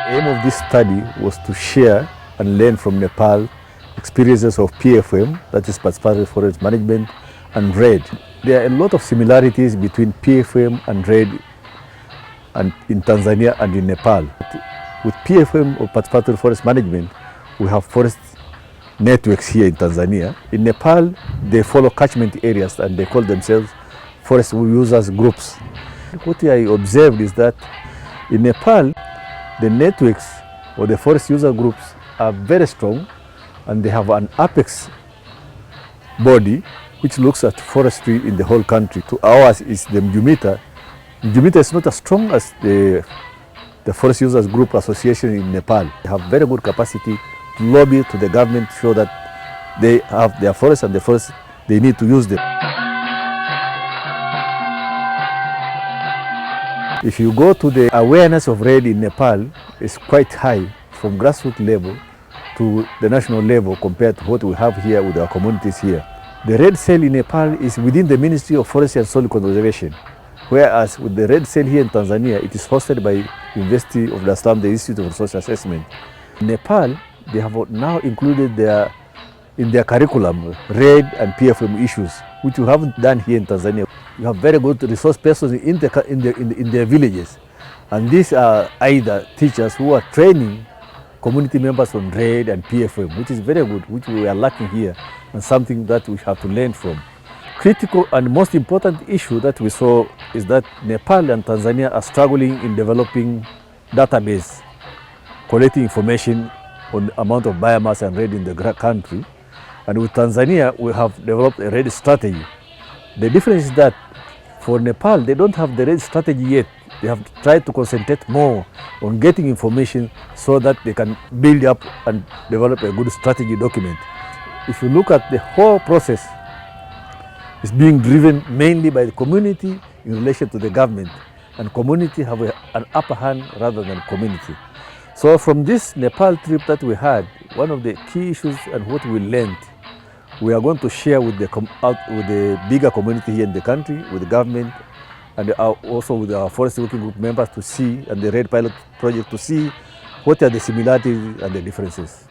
aim of this study was to share and learn from Nepal experiences of PFM, that is Participatory Forest Management, and RED. There are a lot of similarities between PFM and RED and in Tanzania and in Nepal. With PFM or Participatory Forest Management, we have forest networks here in Tanzania. In Nepal, they follow catchment areas and they call themselves forest users groups. What I observed is that in Nepal, the networks or the forest user groups are very strong, and they have an apex body which looks at forestry in the whole country. To ours is the Mjumita. Mjumita is not as strong as the Forest Users Group Association in Nepal. They have very good capacity to lobby to the government to show that they have their forests and the forests, they need to use them. If you go to the awareness of RED in Nepal, is quite high from grassroots level to the national level compared to what we have here with our communities here. The RED cell in Nepal is within the Ministry of Forestry and Soil Conservation, whereas with the RED cell here in Tanzania, it is hosted by University of Dar es Salaam, the Institute of Social Assessment. In Nepal, they have now included in their curriculum RED and PFM issues, which we haven't done here in Tanzania. You have very good resource persons in their villages, and these are either teachers who are training community members on RED and PFM, which is very good, which we are lacking here, and something that we have to learn from. Critical and most important issue that we saw is that Nepal and Tanzania are struggling in developing database, collecting information on the amount of biomass and RED in the country. And with Tanzania, we have developed a RED strategy. The difference is that for Nepal, they don't have the RED strategy yet. They have tried to concentrate more on getting information so that they can build up and develop a good strategy document. If you look at the whole process, it's being driven mainly by the community in relation to the government, and community have an upper hand rather than community. So from this Nepal trip that we had, one of the key issues and what we learned, we are going to share with the bigger community here in the country, with the government, and also with our forest working group members to see, and the RED pilot project to see what are the similarities and the differences.